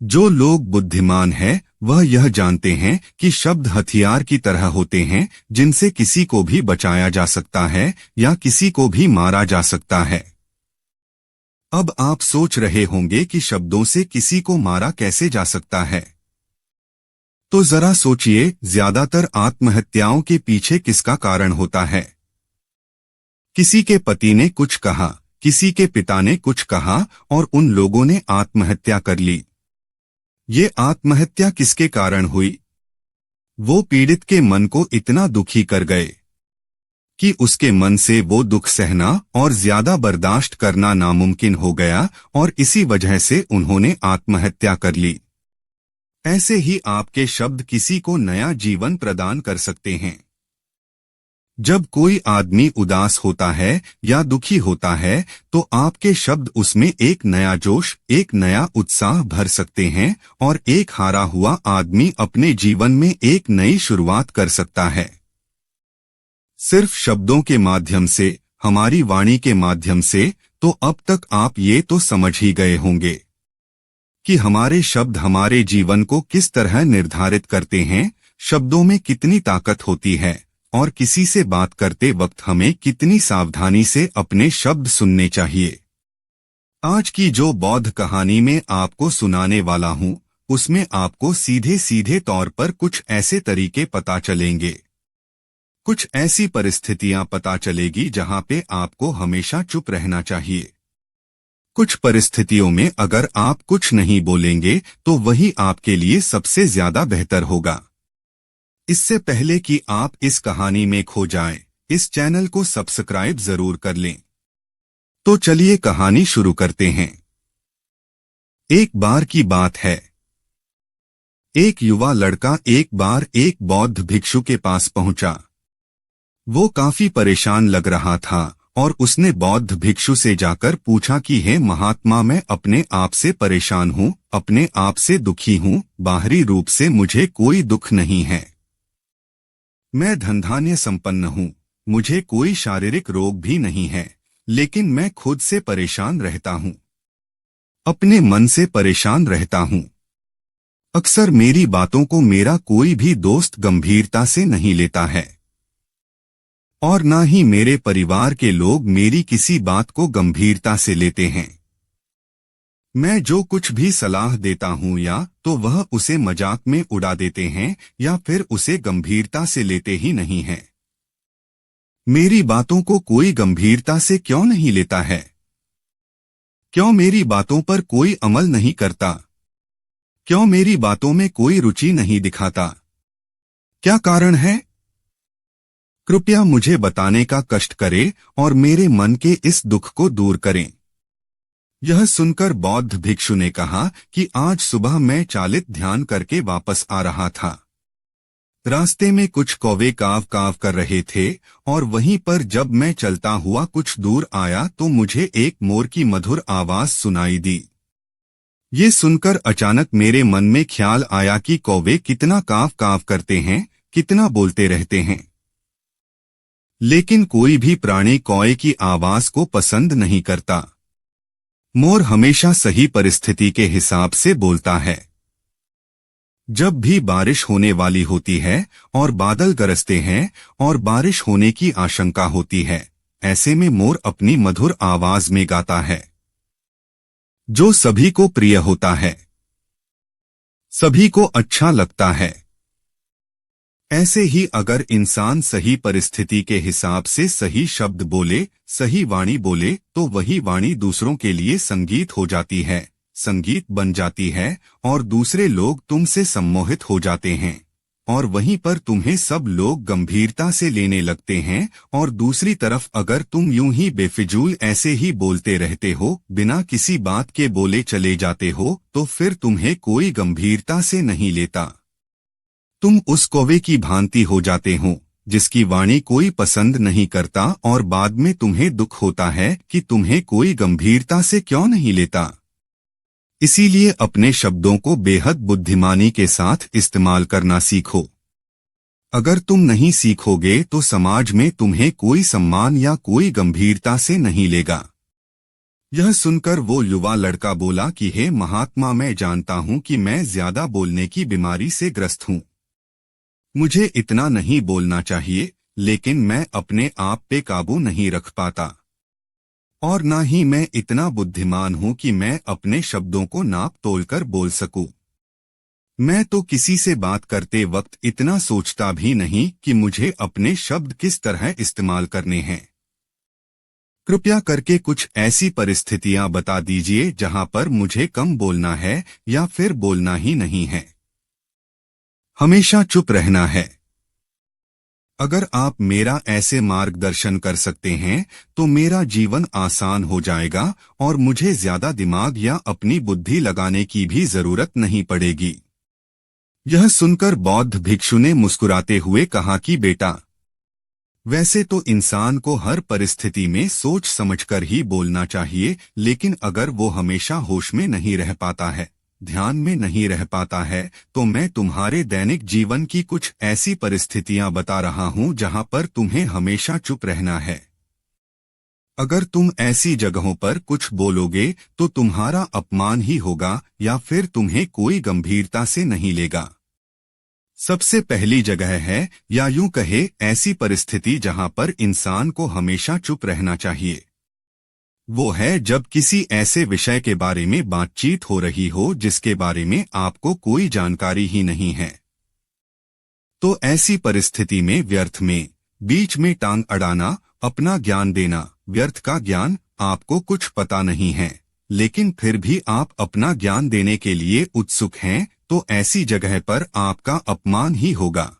जो लोग बुद्धिमान है वह यह जानते हैं कि शब्द हथियार की तरह होते हैं जिनसे किसी को भी बचाया जा सकता है या किसी को भी मारा जा सकता है। अब आप सोच रहे होंगे कि शब्दों से किसी को मारा कैसे जा सकता है। तो जरा सोचिए, ज्यादातर आत्महत्याओं के पीछे किसका कारण होता है? किसी के पति ने कुछ कहा, किसी के पिता ने कुछ कहा और उन लोगों ने आत्महत्या कर ली। ये आत्महत्या किसके कारण हुई? वो पीड़ित के मन को इतना दुखी कर गए कि उसके मन से वो दुख सहना और ज्यादा बर्दाश्त करना नामुमकिन हो गया और इसी वजह से उन्होंने आत्महत्या कर ली। ऐसे ही आपके शब्द किसी को नया जीवन प्रदान कर सकते हैं। जब कोई आदमी उदास होता है या दुखी होता है तो आपके शब्द उसमें एक नया जोश, एक नया उत्साह भर सकते हैं और एक हारा हुआ आदमी अपने जीवन में एक नई शुरुआत कर सकता है। सिर्फ शब्दों के माध्यम से, हमारी वाणी के माध्यम से, तो अब तक आप ये तो समझ ही गए होंगे कि हमारे शब्द हमारे जीवन को किस तरह निर्धारित करते हैं, शब्दों में कितनी ताकत होती है और किसी से बात करते वक्त हमें कितनी सावधानी से अपने शब्द सुनने चाहिए। आज की जो बौद्ध कहानी में आपको सुनाने वाला हूं, उसमें आपको सीधे सीधे तौर पर कुछ ऐसे तरीके पता चलेंगे, कुछ ऐसी परिस्थितियां पता चलेगी जहां पे आपको हमेशा चुप रहना चाहिए। कुछ परिस्थितियों में अगर आप कुछ नहीं बोलेंगे तो वही आपके लिए सबसे ज्यादा बेहतर होगा। इससे पहले कि आप इस कहानी में खो जाएं, इस चैनल को सब्सक्राइब जरूर कर लें। तो चलिए कहानी शुरू करते हैं। एक बार की बात है। एक युवा लड़का एक बार एक बौद्ध भिक्षु के पास पहुंचा। वो काफी परेशान लग रहा था और उसने बौद्ध भिक्षु से जाकर पूछा कि हे महात्मा, मैं अपने आप से परेशान हूँ, अपने आप से दुखी हूँ, बाहरी रूप से मुझे कोई दुख नहीं है। मैं धनधान्य संपन्न हूँ, मुझे कोई शारीरिक रोग भी नहीं है, लेकिन मैं खुद से परेशान रहता हूँ, अपने मन से परेशान रहता हूँ। अक्सर मेरी बातों को मेरा कोई भी दोस्त गंभीरता से नहीं लेता है और ना ही मेरे परिवार के लोग मेरी किसी बात को गंभीरता से लेते हैं। मैं जो कुछ भी सलाह देता हूं या तो वह उसे मजाक में उड़ा देते हैं या फिर उसे गंभीरता से लेते ही नहीं हैं। मेरी बातों को कोई गंभीरता से क्यों नहीं लेता है? क्यों मेरी बातों पर कोई अमल नहीं करता? क्यों मेरी बातों में कोई रुचि नहीं दिखाता? क्या कारण है? कृपया मुझे बताने का कष्ट करें और मेरे मन के इस दुख को दूर करें। यह सुनकर बौद्ध भिक्षु ने कहा कि आज सुबह मैं चालित ध्यान करके वापस आ रहा था। रास्ते में कुछ कौवे काव काव कर रहे थे और वहीं पर जब मैं चलता हुआ कुछ दूर आया तो मुझे एक मोर की मधुर आवाज सुनाई दी। ये सुनकर अचानक मेरे मन में ख्याल आया कि कौवे कितना काव काव करते हैं, कितना बोलते रहते हैं, लेकिन कोई भी प्राणी कौवे की आवाज को पसंद नहीं करता। मोर हमेशा सही परिस्थिति के हिसाब से बोलता है। जब भी बारिश होने वाली होती है और बादल गरजते हैं और बारिश होने की आशंका होती है, ऐसे में मोर अपनी मधुर आवाज में गाता है, जो सभी को प्रिय होता है, सभी को अच्छा लगता है। ऐसे ही अगर इंसान सही परिस्थिति के हिसाब से सही शब्द बोले, सही वाणी बोले, तो वही वाणी दूसरों के लिए संगीत हो जाती है, संगीत बन जाती है और दूसरे लोग तुमसे सम्मोहित हो जाते हैं और वहीं पर तुम्हें सब लोग गंभीरता से लेने लगते हैं। और दूसरी तरफ अगर तुम यूं ही बेफिजूल ऐसे ही बोलते रहते हो, बिना किसी बात के बोले चले जाते हो, तो फिर तुम्हें कोई गंभीरता से नहीं लेता। तुम उस कौवे की भांति हो जाते हो जिसकी वाणी कोई पसंद नहीं करता और बाद में तुम्हें दुख होता है कि तुम्हें कोई गंभीरता से क्यों नहीं लेता। इसीलिए अपने शब्दों को बेहद बुद्धिमानी के साथ इस्तेमाल करना सीखो। अगर तुम नहीं सीखोगे तो समाज में तुम्हें कोई सम्मान या कोई गंभीरता से नहीं लेगा। यह सुनकर वो युवा लड़का बोला कि हे महात्मा, मैं जानता हूँ कि मैं ज्यादा बोलने की बीमारी से ग्रस्त हूँ। मुझे इतना नहीं बोलना चाहिए, लेकिन मैं अपने आप पे काबू नहीं रख पाता। और ना ही मैं इतना बुद्धिमान हूँ कि मैं अपने शब्दों को नाप तोलकर बोल सकूं। मैं तो किसी से बात करते वक्त इतना सोचता भी नहीं कि मुझे अपने शब्द किस तरह इस्तेमाल करने हैं। कृपया करके कुछ ऐसी परिस्थितियां बता दीजिए जहां पर मुझे कम बोलना है या फिर बोलना ही नहीं है। हमेशा चुप रहना है। अगर आप मेरा ऐसे मार्गदर्शन कर सकते हैं तो मेरा जीवन आसान हो जाएगा और मुझे ज्यादा दिमाग या अपनी बुद्धि लगाने की भी जरूरत नहीं पड़ेगी। यह सुनकर बौद्ध भिक्षु ने मुस्कुराते हुए कहा कि बेटा, वैसे तो इंसान को हर परिस्थिति में सोच समझकर ही बोलना चाहिए, लेकिन अगर वो हमेशा होश में नहीं रह पाता है, ध्यान में नहीं रह पाता है, तो मैं तुम्हारे दैनिक जीवन की कुछ ऐसी परिस्थितियां बता रहा हूं जहां पर तुम्हें हमेशा चुप रहना है। अगर तुम ऐसी जगहों पर कुछ बोलोगे तो तुम्हारा अपमान ही होगा या फिर तुम्हें कोई गंभीरता से नहीं लेगा। सबसे पहली जगह है, या यूं कहे ऐसी परिस्थिति जहां पर इंसान को हमेशा चुप रहना चाहिए, वो है जब किसी ऐसे विषय के बारे में बातचीत हो रही हो जिसके बारे में आपको कोई जानकारी ही नहीं है। तो ऐसी परिस्थिति में व्यर्थ में बीच में टांग अड़ाना, अपना ज्ञान देना, व्यर्थ का ज्ञान, आपको कुछ पता नहीं है लेकिन फिर भी आप अपना ज्ञान देने के लिए उत्सुक हैं, तो ऐसी जगह पर आपका अपमान ही होगा।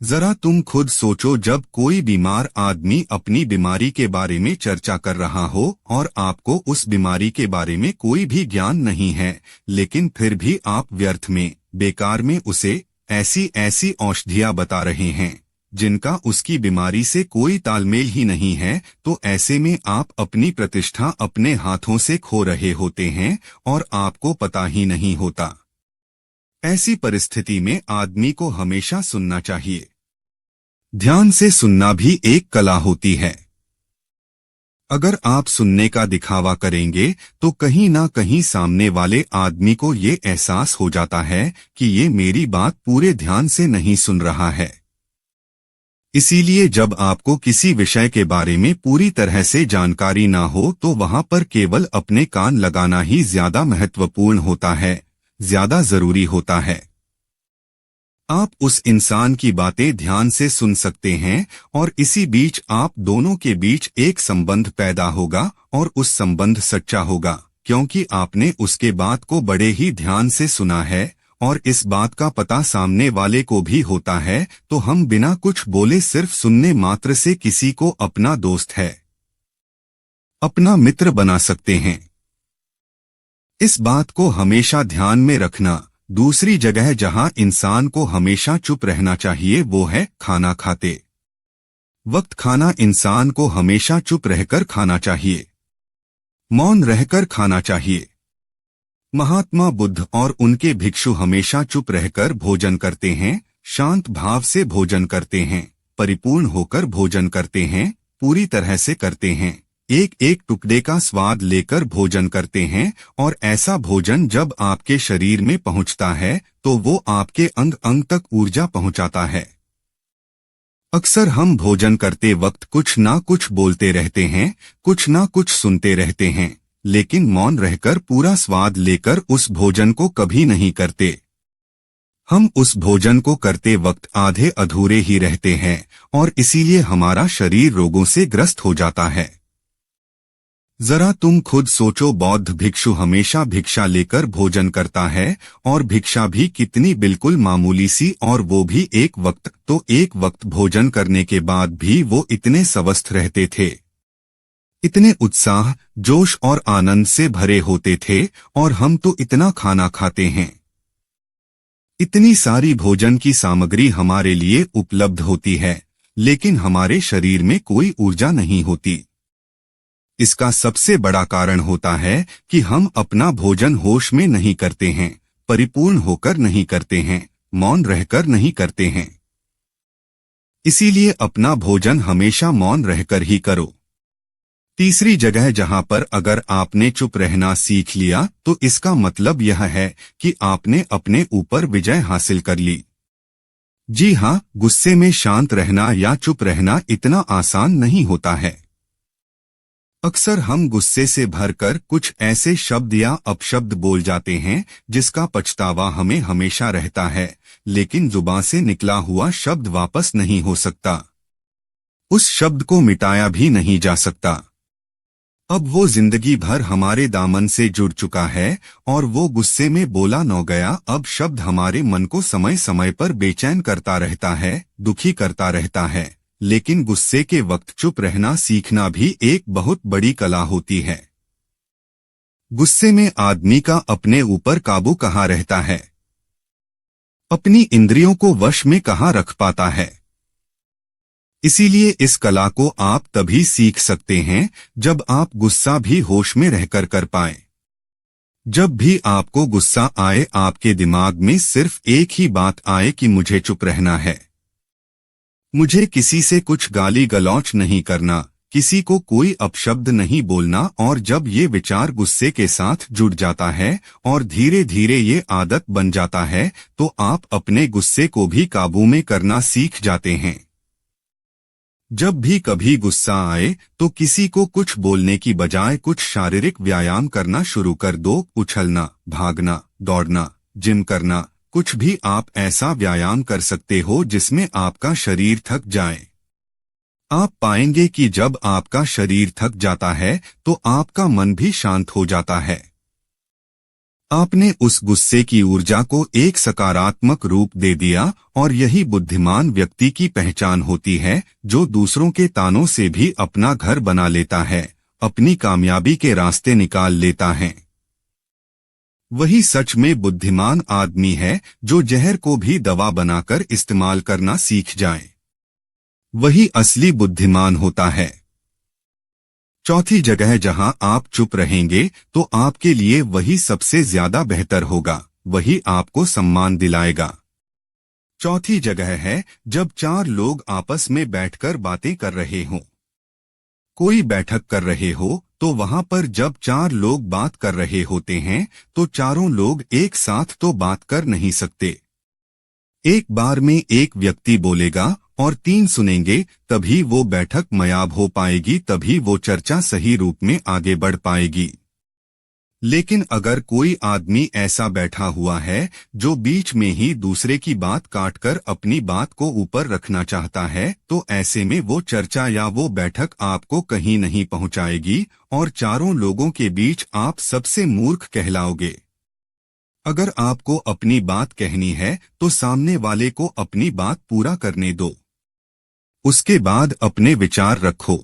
जरा तुम खुद सोचो, जब कोई बीमार आदमी अपनी बीमारी के बारे में चर्चा कर रहा हो और आपको उस बीमारी के बारे में कोई भी ज्ञान नहीं है, लेकिन फिर भी आप व्यर्थ में, बेकार में उसे ऐसी ऐसी औषधियां बता रहे हैं जिनका उसकी बीमारी से कोई तालमेल ही नहीं है, तो ऐसे में आप अपनी प्रतिष्ठा अपने हाथों से खो रहे होते हैं और आपको पता ही नहीं होता। ऐसी परिस्थिति में आदमी को हमेशा सुनना चाहिए। ध्यान से सुनना भी एक कला होती है। अगर आप सुनने का दिखावा करेंगे तो कहीं ना कहीं सामने वाले आदमी को ये एहसास हो जाता है कि ये मेरी बात पूरे ध्यान से नहीं सुन रहा है। इसीलिए जब आपको किसी विषय के बारे में पूरी तरह से जानकारी ना हो तो वहां पर केवल अपने कान लगाना ही ज्यादा महत्वपूर्ण होता है, ज्यादा जरूरी होता है। आप उस इंसान की बातें ध्यान से सुन सकते हैं और इसी बीच आप दोनों के बीच एक संबंध पैदा होगा और उस संबंध सच्चा होगा, क्योंकि आपने उसके बात को बड़े ही ध्यान से सुना है और इस बात का पता सामने वाले को भी होता है। तो हम बिना कुछ बोले सिर्फ सुनने मात्र से किसी को अपना दोस्त है, अपना मित्र बना सकते हैं। इस बात को हमेशा ध्यान में रखना। दूसरी जगह जहां इंसान को हमेशा चुप रहना चाहिए वो है खाना खाते वक्त। खाना इंसान को हमेशा चुप रहकर खाना चाहिए, मौन रहकर खाना चाहिए। महात्मा बुद्ध और उनके भिक्षु हमेशा चुप रहकर भोजन करते हैं, शांत भाव से भोजन करते हैं, परिपूर्ण होकर भोजन करते हैं, पूरी तरह से करते हैं, एक एक टुकड़े का स्वाद लेकर भोजन करते हैं। और ऐसा भोजन जब आपके शरीर में पहुंचता है तो वो आपके अंग अंग तक ऊर्जा पहुंचाता है। अक्सर हम भोजन करते वक्त कुछ ना कुछ बोलते रहते हैं, कुछ ना कुछ सुनते रहते हैं, लेकिन मौन रहकर पूरा स्वाद लेकर उस भोजन को कभी नहीं करते। हम उस भोजन को करते वक्त आधे अधूरे ही रहते हैं और इसीलिए हमारा शरीर रोगों से ग्रस्त हो जाता है। जरा तुम खुद सोचो, बौद्ध भिक्षु हमेशा भिक्षा लेकर भोजन करता है और भिक्षा भी कितनी बिल्कुल मामूली सी, और वो भी एक वक्त। तो एक वक्त भोजन करने के बाद भी वो इतने स्वस्थ रहते थे, इतने उत्साह, जोश और आनंद से भरे होते थे। और हम तो इतना खाना खाते हैं, इतनी सारी भोजन की सामग्री हमारे लिए उपलब्ध होती है, लेकिन हमारे शरीर में कोई ऊर्जा नहीं होती। इसका सबसे बड़ा कारण होता है कि हम अपना भोजन होश में नहीं करते हैं, परिपूर्ण होकर नहीं करते हैं, मौन रहकर नहीं करते हैं। इसीलिए अपना भोजन हमेशा मौन रहकर ही करो। तीसरी जगह जहां पर अगर आपने चुप रहना सीख लिया तो इसका मतलब यह है कि आपने अपने ऊपर विजय हासिल कर ली। जी हाँ, गुस्से में शांत रहना या चुप रहना इतना आसान नहीं होता है। अक्सर हम गुस्से से भरकर कुछ ऐसे शब्द या अपशब्द बोल जाते हैं जिसका पछतावा हमें हमेशा रहता है, लेकिन जुबान से निकला हुआ शब्द वापस नहीं हो सकता। उस शब्द को मिटाया भी नहीं जा सकता। अब वो जिंदगी भर हमारे दामन से जुड़ चुका है और वो गुस्से में बोला न गया अब शब्द हमारे मन को समय समय पर बेचैन करता रहता है, दुखी करता रहता है। लेकिन गुस्से के वक्त चुप रहना सीखना भी एक बहुत बड़ी कला होती है। गुस्से में आदमी का अपने ऊपर काबू कहाँ रहता है, अपनी इंद्रियों को वश में कहाँ रख पाता है। इसीलिए इस कला को आप तभी सीख सकते हैं जब आप गुस्सा भी होश में रहकर कर पाएं। जब भी आपको गुस्सा आए आपके दिमाग में सिर्फ एक ही बात आए कि मुझे चुप रहना है, मुझे किसी से कुछ गाली गलौच नहीं करना, किसी को कोई अपशब्द नहीं बोलना। और जब ये विचार गुस्से के साथ जुड़ जाता है और धीरे धीरे ये आदत बन जाता है तो आप अपने गुस्से को भी काबू में करना सीख जाते हैं। जब भी कभी गुस्सा आए तो किसी को कुछ बोलने की बजाय कुछ शारीरिक व्यायाम करना शुरू कर दो। उछलना, भागना, दौड़ना, जिम करना, कुछ भी आप ऐसा व्यायाम कर सकते हो जिसमें आपका शरीर थक जाए। आप पाएंगे कि जब आपका शरीर थक जाता है तो आपका मन भी शांत हो जाता है। आपने उस गुस्से की ऊर्जा को एक सकारात्मक रूप दे दिया और यही बुद्धिमान व्यक्ति की पहचान होती है, जो दूसरों के तानों से भी अपना घर बना लेता है, अपनी कामयाबी के रास्ते निकाल लेता है। वही सच में बुद्धिमान आदमी है जो जहर को भी दवा बनाकर इस्तेमाल करना सीख जाए। वही असली बुद्धिमान होता है। चौथी जगह जहां आप चुप रहेंगे तो आपके लिए वही सबसे ज्यादा बेहतर होगा, वही आपको सम्मान दिलाएगा। चौथी जगह है जब चार लोग आपस में बैठकर बातें कर रहे हों। कोई बैठक कर रहे हो तो वहां पर जब चार लोग बात कर रहे होते हैं तो चारों लोग एक साथ तो बात कर नहीं सकते। एक बार में एक व्यक्ति बोलेगा और तीन सुनेंगे, तभी वो बैठक मयाब हो पाएगी, तभी वो चर्चा सही रूप में आगे बढ़ पाएगी। लेकिन अगर कोई आदमी ऐसा बैठा हुआ है जो बीच में ही दूसरे की बात काटकर अपनी बात को ऊपर रखना चाहता है तो ऐसे में वो चर्चा या वो बैठक आपको कहीं नहीं पहुंचाएगी और चारों लोगों के बीच आप सबसे मूर्ख कहलाओगे। अगर आपको अपनी बात कहनी है तो सामने वाले को अपनी बात पूरा करने दो, उसके बाद अपने विचार रखो।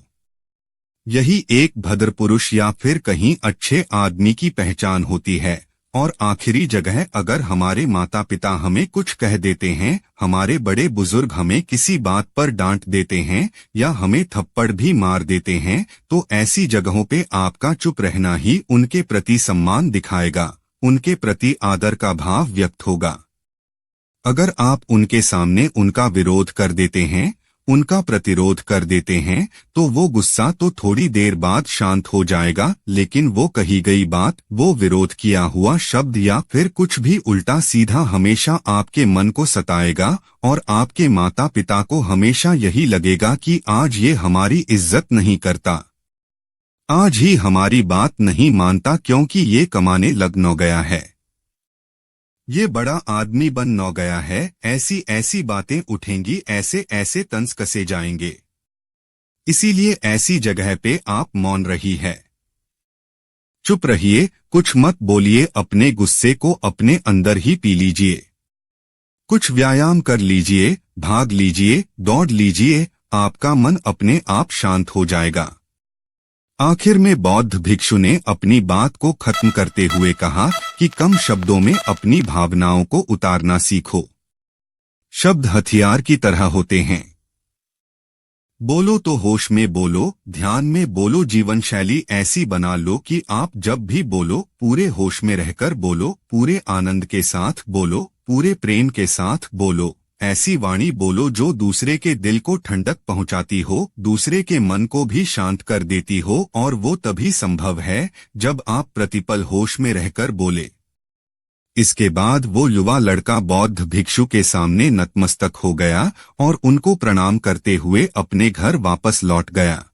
यही एक भद्र पुरुष या फिर कहीं अच्छे आदमी की पहचान होती है। और आखिरी जगह, अगर हमारे माता पिता हमें कुछ कह देते हैं, हमारे बड़े बुजुर्ग हमें किसी बात पर डांट देते हैं या हमें थप्पड़ भी मार देते हैं तो ऐसी जगहों पे आपका चुप रहना ही उनके प्रति सम्मान दिखाएगा, उनके प्रति आदर का भाव व्यक्त होगा। अगर आप उनके सामने उनका विरोध कर देते हैं, उनका प्रतिरोध कर देते हैं तो वो गुस्सा तो थोड़ी देर बाद शांत हो जाएगा, लेकिन वो कही गई बात, वो विरोध किया हुआ शब्द या फिर कुछ भी उल्टा सीधा हमेशा आपके मन को सताएगा और आपके माता पिता को हमेशा यही लगेगा कि आज ये हमारी इज्जत नहीं करता, आज ही हमारी बात नहीं मानता क्योंकि ये कमाने लग न गया है, ये बड़ा आदमी बन न गया है। ऐसी ऐसी बातें उठेंगी, ऐसे ऐसे तंज कसे जाएंगे। इसीलिए ऐसी जगह पे आप मौन रही है, चुप रहिए, कुछ मत बोलिए, अपने गुस्से को अपने अंदर ही पी लीजिए, कुछ व्यायाम कर लीजिए, भाग लीजिए, दौड़ लीजिए, आपका मन अपने आप शांत हो जाएगा। आखिर में बौद्ध भिक्षु ने अपनी बात को खत्म करते हुए कहा कि कम शब्दों में अपनी भावनाओं को उतारना सीखो। शब्द हथियार की तरह होते हैं। बोलो तो होश में बोलो, ध्यान में बोलो, जीवन शैली ऐसी बना लो कि आप जब भी बोलो पूरे होश में रहकर बोलो, पूरे आनंद के साथ बोलो, पूरे प्रेम के साथ बोलो। ऐसी वाणी बोलो जो दूसरे के दिल को ठंडक पहुंचाती हो, दूसरे के मन को भी शांत कर देती हो, और वो तभी संभव है जब आप प्रतिपल होश में रहकर बोले। इसके बाद वो युवा लड़का बौद्ध भिक्षु के सामने नतमस्तक हो गया और उनको प्रणाम करते हुए अपने घर वापस लौट गया।